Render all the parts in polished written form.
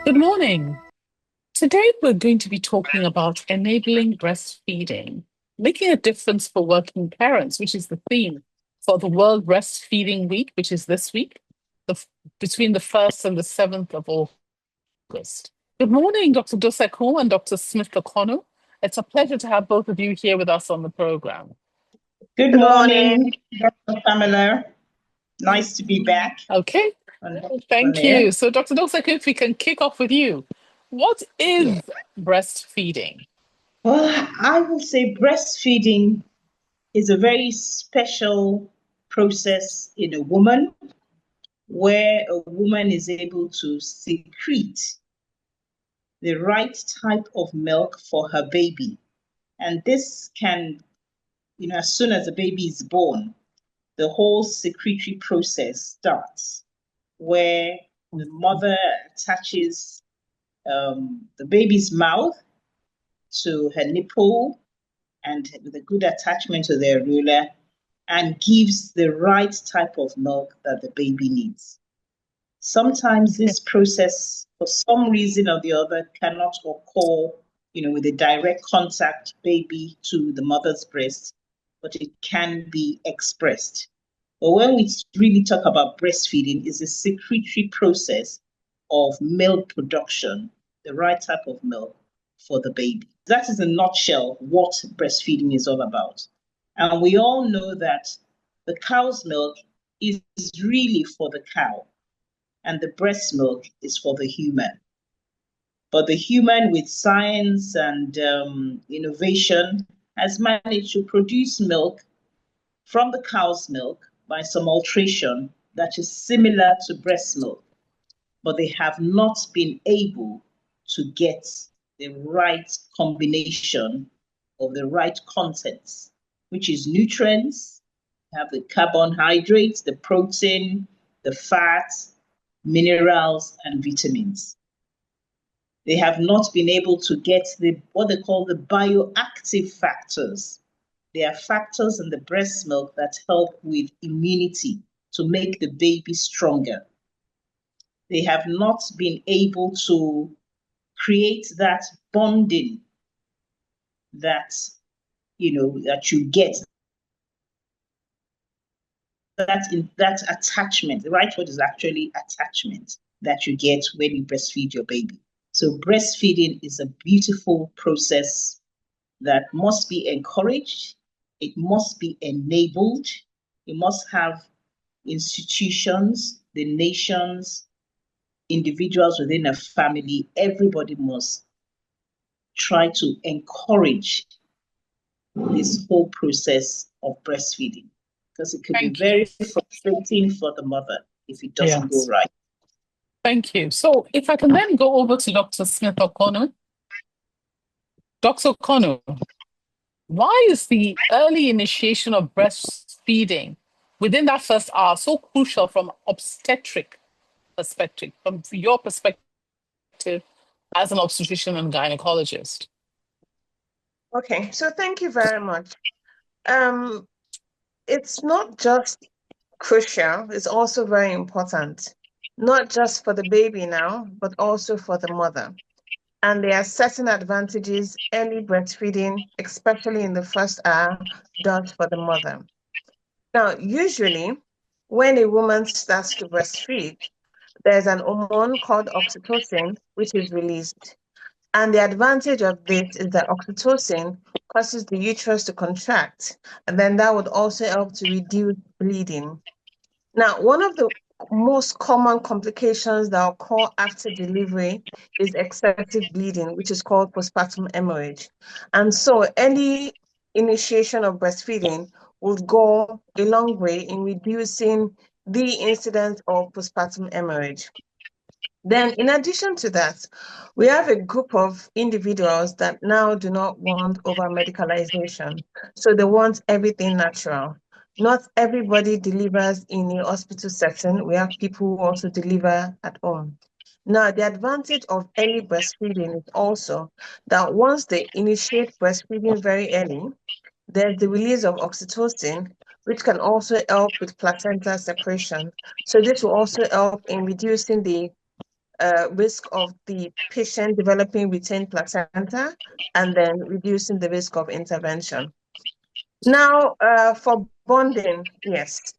Good morning. Today we're going to be talking about enabling breastfeeding, making a difference for working parents, which is the theme for the World Breastfeeding Week, which is this week, between the 1st and the 7th of August. Good morning, Dr. Dosekun and Dr. Smith Okonu. It's a pleasure to have both of you here with us on the program. Good Good morning. morning, Dr. Pamela. Nice to be back. Okay, thank you. So, Dr. Dosekun, if we can kick off with you, what is breastfeeding? Well, I will say breastfeeding is a very special process in a woman where a woman is able to secrete the right type of milk for her baby. And this can, as soon as the baby is born, the whole secretory process starts where the mother attaches the baby's mouth to her nipple and with a good attachment to their ruler and gives the right type of milk that the baby needs. Sometimes this process, for some reason or the other, cannot occur, with a direct contact baby to the mother's breast, but it can be expressed. But when we really talk about breastfeeding, it's a secretory process of milk production, the right type of milk for the baby. That is in a nutshell what breastfeeding is all about. And we all know that the cow's milk is really for the cow, and the breast milk is for the human. But the human, with science and innovation, has managed to produce milk from the cow's milk by some alteration that is similar to breast milk, but they have not been able to get the right combination of the right contents, which is nutrients, have the carbohydrates, the protein, the fat, minerals, and vitamins. They have not been able to get what they call the bioactive factors. There are factors in the breast milk that help with immunity to make the baby stronger. They have not been able to create that bonding that that you get, that attachment. The right word is actually attachment that you get when you breastfeed your baby. So breastfeeding is a beautiful process that must be encouraged. It must be enabled. You must have institutions, the nations, individuals within a family. Everybody must try to encourage this whole process of breastfeeding, because it could be very frustrating for the mother if it doesn't go right. Thank you. So if I can then go over to Dr. Smith Okonu. Dr. Okonu, why is the early initiation of breastfeeding within that first hour so crucial from obstetric perspective, from your perspective as an obstetrician and gynecologist? Okay, so thank you very much. It's not just crucial, it's also very important, not just for the baby now, but also for the mother. And there are certain advantages early breastfeeding, especially in the first hour, does for the mother. Now, usually, when a woman starts to breastfeed, there's an hormone called oxytocin, which is released. And the advantage of this is that oxytocin causes the uterus to contract, and then that would also help to reduce bleeding. Now, one of the most common complications that occur after delivery is excessive bleeding, which is called postpartum hemorrhage. And so early initiation of breastfeeding would go a long way in reducing the incidence of postpartum hemorrhage. Then, in addition to that, we have a group of individuals that now do not want over-medicalization. So they want everything natural. Not everybody delivers in a hospital setting. We have people who also deliver at home. Now, the advantage of early breastfeeding is also that once they initiate breastfeeding very early, there's the release of oxytocin, which can also help with placenta separation. So this will also help in reducing the risk of the patient developing retained placenta and then reducing the risk of intervention. Now, for bonding, yes.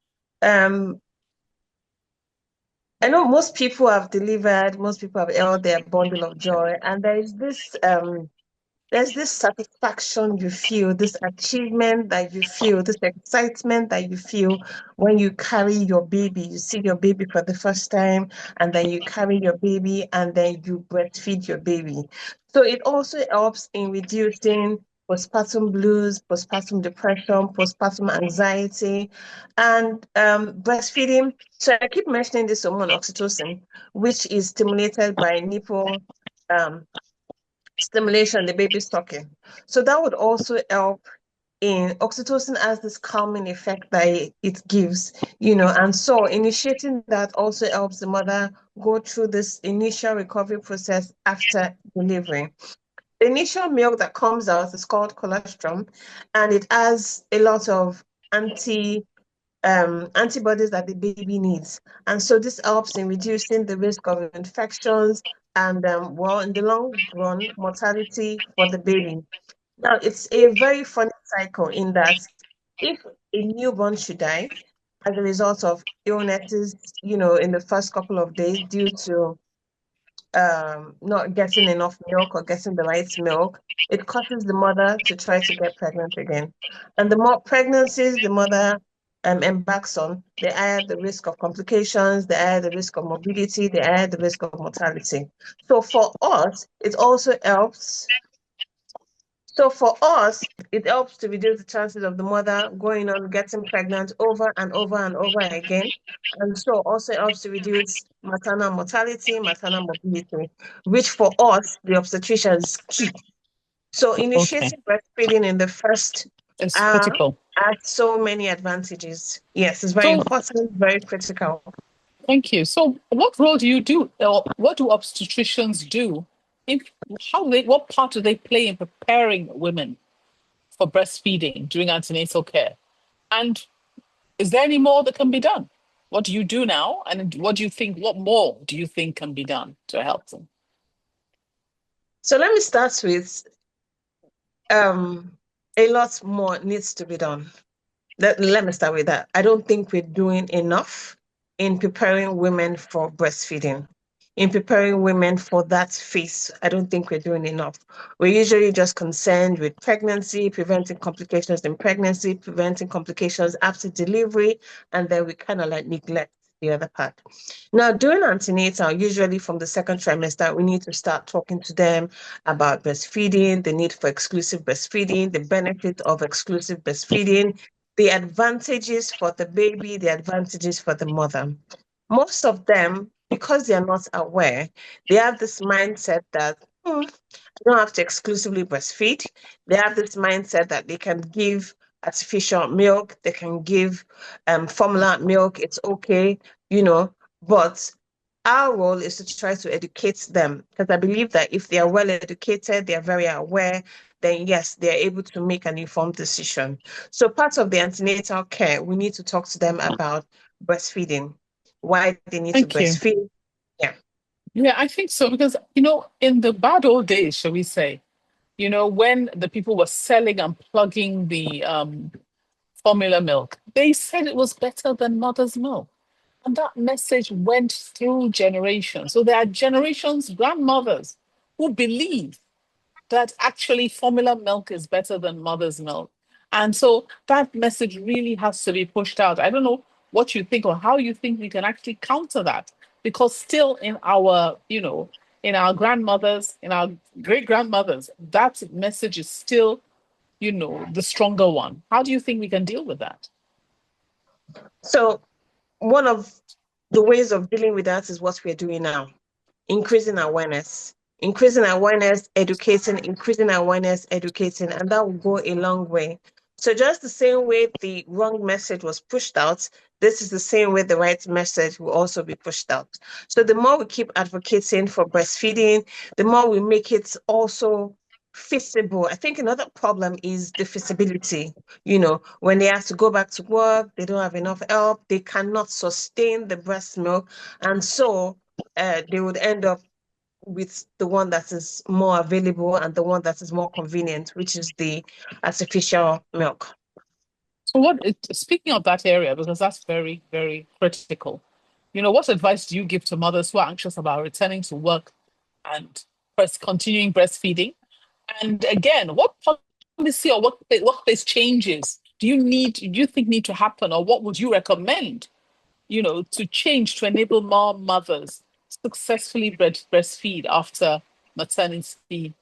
I know most people have delivered, most people have held their bundle of joy, and there's this satisfaction you feel, this achievement that you feel, this excitement that you feel when you carry your baby. You see your baby for the first time, and then you carry your baby, and then you breastfeed your baby. So it also helps in reducing postpartum blues, postpartum depression, postpartum anxiety, and breastfeeding. So I keep mentioning this hormone oxytocin, which is stimulated by nipple stimulation, the baby's talking. So that would also help in oxytocin has this calming effect that it gives, and so initiating that also helps the mother go through this initial recovery process after delivery. The initial milk that comes out is called colostrum, and it has a lot of antibodies that the baby needs. And so this helps in reducing the risk of infections and, in the long run, mortality for the baby. Now, it's a very funny cycle in that if a newborn should die as a result of illnesses, in the first couple of days due to not getting enough milk or getting the right milk, it causes the mother to try to get pregnant again. And the more pregnancies the mother embarks on, the higher the risk of complications, the higher the risk of morbidity, the higher the risk of mortality. So for us, it also helps. So for us, it helps to reduce the chances of the mother going on getting pregnant over and over and over again. And so also helps to reduce maternal mortality, maternal morbidity, which for us, the obstetrician is key. So initiating breastfeeding in the first It's critical. has so many advantages. Yes, it's very important, very critical. Thank you. So what role do you do, or what do obstetricians do? What part do they play in preparing women for breastfeeding during antenatal care? And is there any more that can be done? What do you do now? And what more do you think can be done to help them? So let me start with a lot more needs to be done. Let me start with that. I don't think we're doing enough in preparing women for breastfeeding. In preparing women for that phase, I don't think we're doing enough. We're usually just concerned with pregnancy, preventing complications in pregnancy, preventing complications after delivery, and then we kind of neglect the other part. Now, during antenatal, usually from the second trimester, we need to start talking to them about breastfeeding, the need for exclusive breastfeeding, the benefit of exclusive breastfeeding, the advantages for the baby, the advantages for the mother. Most of them, because they are not aware, they have this mindset that I don't have to exclusively breastfeed. They have this mindset that they can give artificial milk, they can give formula milk, it's okay, but our role is to try to educate them, because I believe that if they are well educated, they are very aware, then yes, they are able to make an informed decision. So part of the antenatal care, we need to talk to them about breastfeeding, why they need to breastfeed. Yeah, I think so, because, in the bad old days, shall we say, when the people were selling and plugging the formula milk, they said it was better than mother's milk. And that message went through generations. So there are generations, grandmothers, who believe that actually formula milk is better than mother's milk. And so that message really has to be pushed out. I don't know what you think or how you think we can actually counter that, because still in our, in our grandmothers, in our great grandmothers, that message is still, the stronger one. How do you think we can deal with that? So one of the ways of dealing with that is what we're doing now, increasing awareness, educating, increasing awareness, educating, and that will go a long way. So just the same way the wrong message was pushed out, this is the same way the right message will also be pushed out. So the more we keep advocating for breastfeeding, the more we make it also feasible. I think another problem is the feasibility. When they have to go back to work, they don't have enough help, they cannot sustain the breast milk. And so they would end up with the one that is more available and the one that is more convenient, which is the artificial milk. So speaking of that area, because that's very, very critical, what advice do you give to mothers who are anxious about returning to work and continuing breastfeeding? And again, what policy or workplace changes do you think need to happen, or what would you recommend, to change to enable more mothers successfully breastfeed after maternity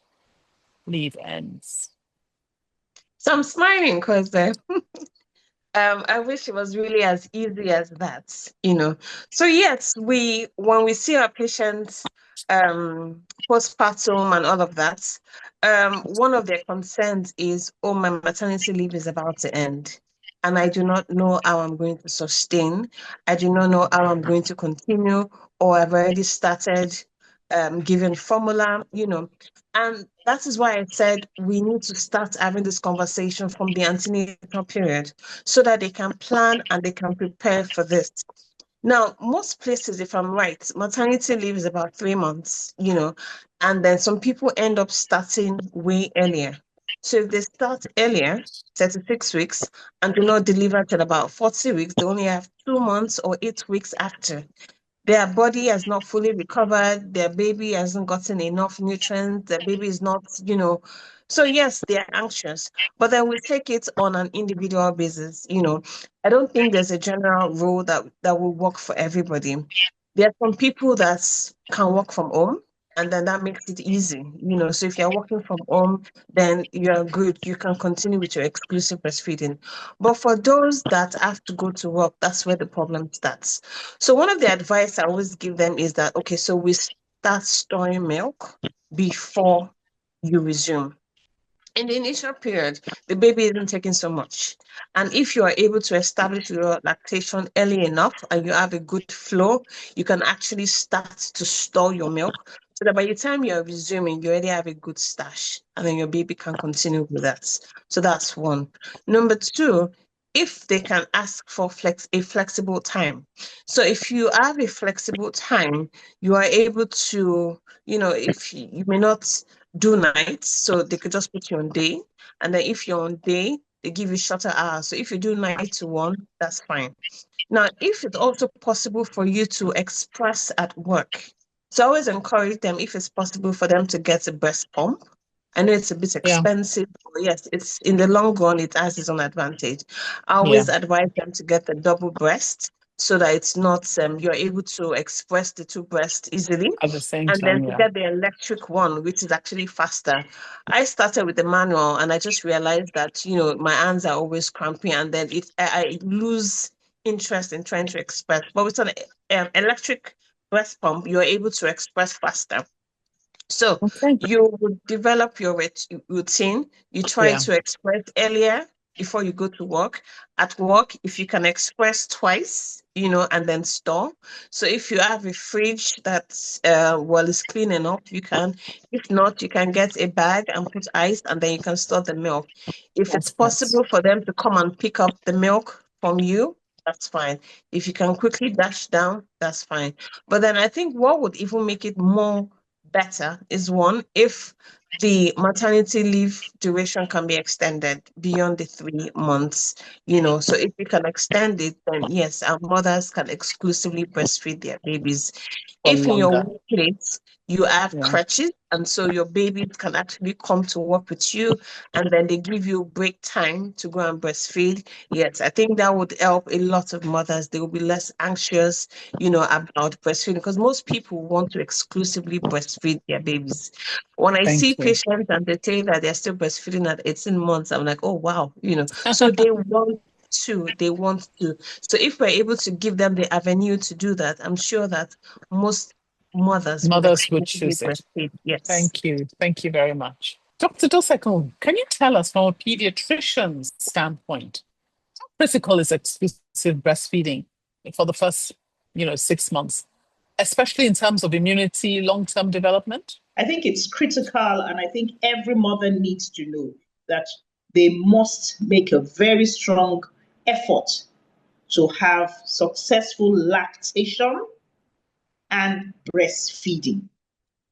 leave ends? So I'm smiling because I wish it was really as easy as that. So yes, when we see our patients postpartum and all of that, one of their concerns is, oh, my maternity leave is about to end, and I do not know how I'm going to sustain. I do not know how I'm going to continue, or I've already started giving formula. And that is why I said we need to start having this conversation from the antenatal period so that they can plan and they can prepare for this. Now, most places, if I'm right, maternity leave is about 3 months, and then some people end up starting way earlier. So if they start earlier, 36 weeks, and do not deliver till about 40 weeks, they only have 2 months or 8 weeks after. Their body has not fully recovered, their baby hasn't gotten enough nutrients, their baby is not. So yes, they're anxious, but then we take it on an individual basis. I don't think there's a general rule that will work for everybody. There are some people that can work from home, and then that makes it easy. So if you're working from home, then you're good. You can continue with your exclusive breastfeeding. But for those that have to go to work, that's where the problem starts. So one of the advice I always give them is that, okay, so we start storing milk before you resume. In the initial period, the baby isn't taking so much. And if you are able to establish your lactation early enough and you have a good flow, you can actually start to store your milk so that by the time you're resuming, you already have a good stash and then your baby can continue with that. So that's one. Number two, if they can ask for a flexible time. So if you have a flexible time, you are able to, if you may not do nights, so they could just put you on day. And then if you're on day, they give you shorter hours. So if you do 9 to 1, that's fine. Now, if it's also possible for you to express at work, so I always encourage them, if it's possible for them to get a breast pump. I know it's a bit expensive, but yes, it's in the long run, it has its own advantage. I always advise them to get the double breast so that it's not, you're able to express the two breasts easily. At the same And then time, to get the electric one, which is actually faster. I started with the manual and I just realized that, my hands are always cramping and then I lose interest in trying to express. But with an electric breast pump, you're able to express faster. So okay. you would develop your routine. You try to express earlier before you go to work. At work, if you can express twice, and then store. So if you have a fridge that's is clean enough, you can. If not, you can get a bag and put ice, and then you can store the milk. If it's possible for them to come and pick up the milk from you, that's fine. If you can quickly dash down, that's fine. But then I think what would even make it more better is, one, if the maternity leave duration can be extended beyond the 3 months, so if we can extend it, then yes, our mothers can exclusively breastfeed their babies. For If in your longer. workplace you have crutches, and so your babies can actually come to work with you, and then they give you break time to go and breastfeed, yes, I think that would help a lot of mothers. They will be less anxious, about breastfeeding, because most people want to exclusively breastfeed their babies. When I see Thank you. patients and they say that they're still breastfeeding at 18 months, I'm like, oh, wow. So they want to. So if we're able to give them the avenue to do that, I'm sure that most mothers would Mothers would exclusively choose it. breastfeed. Yes. Thank you. Thank you very much. Dr. Dosekun, can you tell us from a pediatrician's standpoint, how critical is exclusive breastfeeding for the first, 6 months, especially in terms of immunity, long-term development? I think it's critical, and I think every mother needs to know that they must make a very strong effort to have successful lactation and breastfeeding,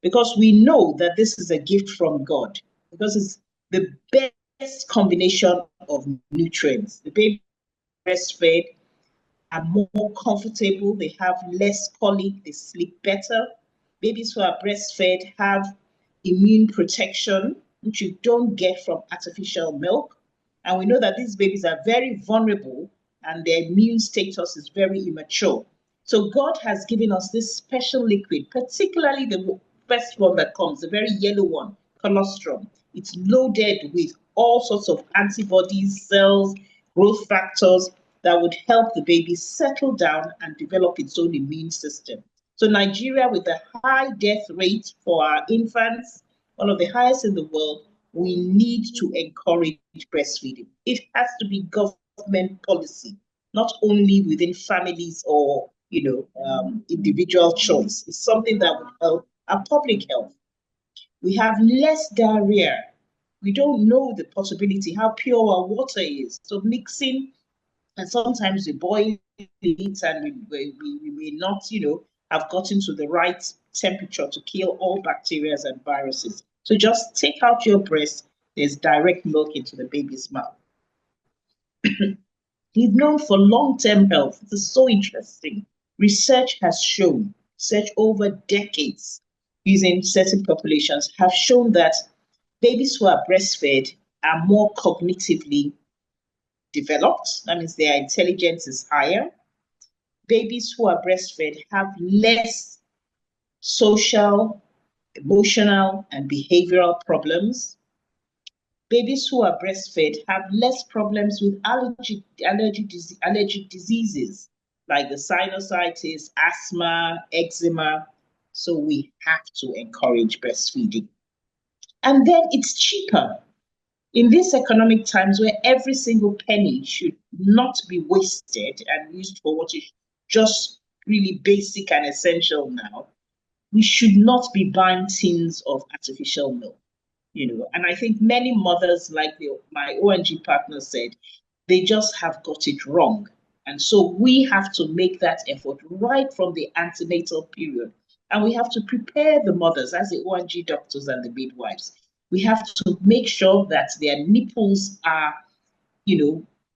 because we know that this is a gift from God, because it's the best combination of nutrients. The baby breastfed are more comfortable, they have less colic, they sleep better. Babies who are breastfed have immune protection, which you don't get from artificial milk. And we know that these babies are very vulnerable and their immune status is very immature. So God has given us this special liquid, particularly the first one that comes, the very yellow one, colostrum. It's loaded with all sorts of antibodies, cells, growth factors that would help the baby settle down and develop its own immune system. So Nigeria, with a high death rate for our infants, one of the highest in the world, we need to encourage breastfeeding. It has to be government policy, not only within families or individual choice. It's something that would help our public health. We have less diarrhea. We don't know the possibility, how pure our water is. So mixing, and sometimes we boil it and we may not, have gotten to the right temperature to kill all bacteria and viruses. So just take out your breast, there's direct milk into the baby's mouth. He's known for long-term health. This is so interesting. Research has shown, research over decades using certain populations have shown that babies who are breastfed are more cognitively developed. That means their intelligence is higher. Babies who are breastfed have less social, emotional, and behavioral problems. Babies who are breastfed have less problems with allergic diseases like the sinusitis, asthma, eczema. So we have to encourage breastfeeding. And then it's cheaper. In these economic times where every single penny should not be wasted and used for what is just really basic and essential now, we should not be buying tins of artificial milk. And I think many mothers, like my ONG partner said, they just have got it wrong. And so we have to make that effort right from the antenatal period. And we have to prepare the mothers as the ONG doctors and the midwives. We have to make sure that their nipples are,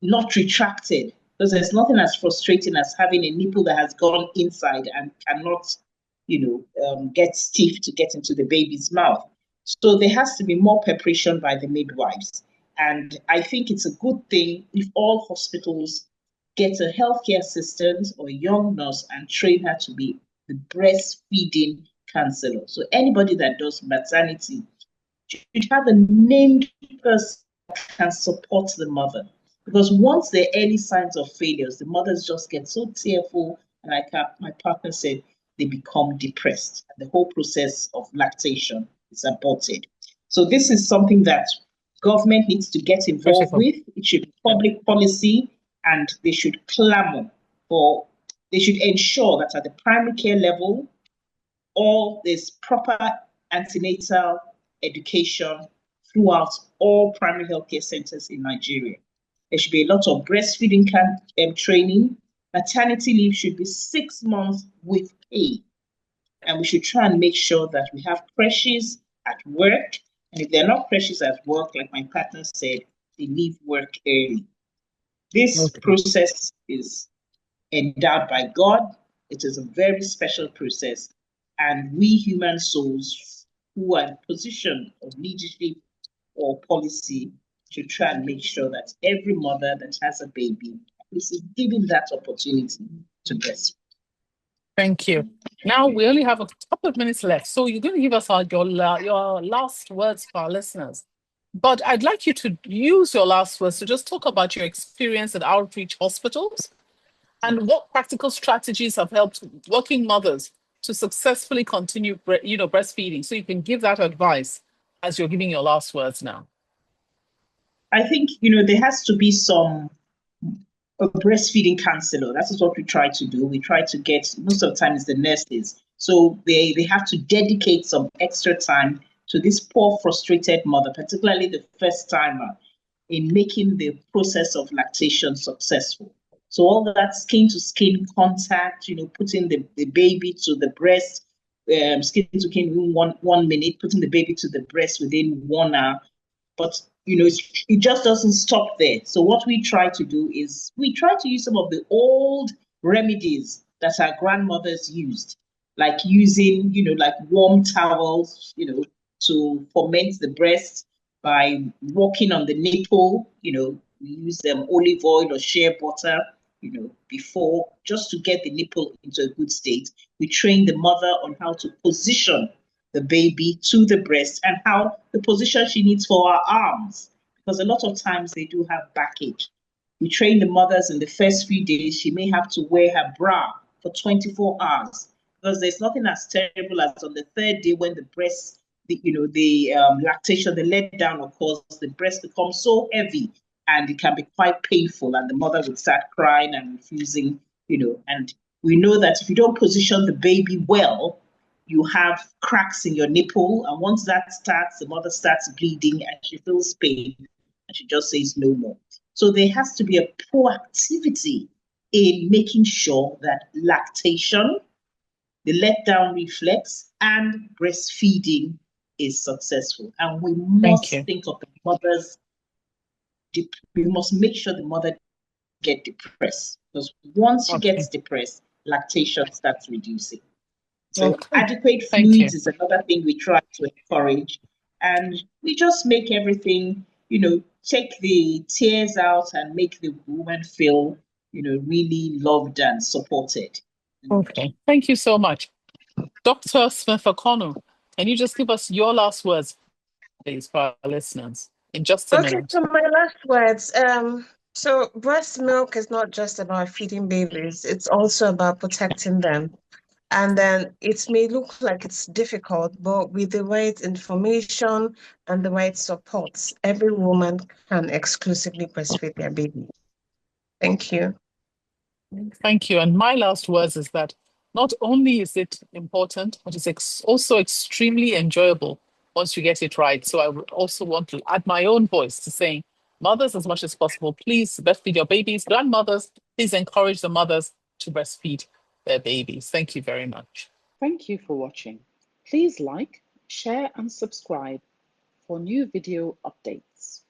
not retracted, because there's nothing as frustrating as having a nipple that has gone inside and cannot, get stiff to get into the baby's mouth. So there has to be more preparation by the midwives. And I think it's a good thing if all hospitals get a healthcare assistant or a young nurse and train her to be the breastfeeding counselor. So anybody that does maternity should have a named person that can support the mother. Because once there are early signs of failures, the mothers just get so tearful, and like my partner said, they become depressed. And the whole process of lactation is aborted. So this is something that government needs to get involved with. It should be public policy, and they should they should ensure that at the primary care level, there's proper antenatal education throughout all primary healthcare centers in Nigeria. There should be a lot of breastfeeding training. Maternity leave should be 6 months with pay. And we should try and make sure that we have creches at work. And if they're not creches at work, like my partner said, they leave work early. This process is endowed by God. It is a very special process. And we human souls who are in position of leadership or policy should try and make sure that every mother that has a baby is given that opportunity to breastfeed. Thank you. Now we only have a couple of minutes left, so you're going to give us your last words for our listeners. But I'd like you to use your last words to just talk about your experience at outreach hospitals and what practical strategies have helped working mothers to successfully continue, breastfeeding. So you can give that advice as you're giving your last words now. I think, there has to be a breastfeeding counselor. That is what we try to do. We try to get, most of the time it's the nurses. So they have to dedicate some extra time to this poor, frustrated mother, particularly the first timer, in making the process of lactation successful. So all that skin to skin contact, putting the baby to the breast, skin to skin within 1 minute, putting the baby to the breast within 1 hour. But it just doesn't stop there. So what we try to do is we try to use some of the old remedies that our grandmothers used, like using, like warm towels, to foment the breast by walking on the nipple, we use olive oil or shea butter, before, just to get the nipple into a good state. We train the mother on how to position the baby to the breast and how the position she needs for her arms, because a lot of times they do have backache. We train the mothers in the first few days. She may have to wear her bra for 24 hours because there's nothing as terrible as on the third day when the breast, the lactation, the letdown, of course, the breast becomes so heavy and it can be quite painful, and the mother would start crying and refusing, and we know that if you don't position the baby well, you have cracks in your nipple, and once that starts, the mother starts bleeding and she feels pain and she just says no more. So there has to be a proactivity in making sure that lactation, the letdown reflex, and breastfeeding is successful. And we must think of the mothers. We must make sure the mother get depressed, because once she gets depressed, lactation starts reducing. So adequate fluids is another thing we try to encourage. And we just make everything, take the tears out and make the woman feel, really loved and supported. Okay, thank you so much. Dr. Smith Okonu, can you just give us your last words, please, for our listeners in just a minute? So my last words. So breast milk is not just about feeding babies, it's also about protecting them. And then it may look like it's difficult, but with the right information and the right supports, every woman can exclusively breastfeed their baby. Thank you. Thank you. And my last words is that not only is it important, but it's also extremely enjoyable once you get it right. So I would also want to add my own voice to saying, mothers, as much as possible, please breastfeed your babies. Grandmothers, please encourage the mothers to breastfeed their babies. Thank you very much. Thank you for watching. Please like, share and subscribe for new video updates.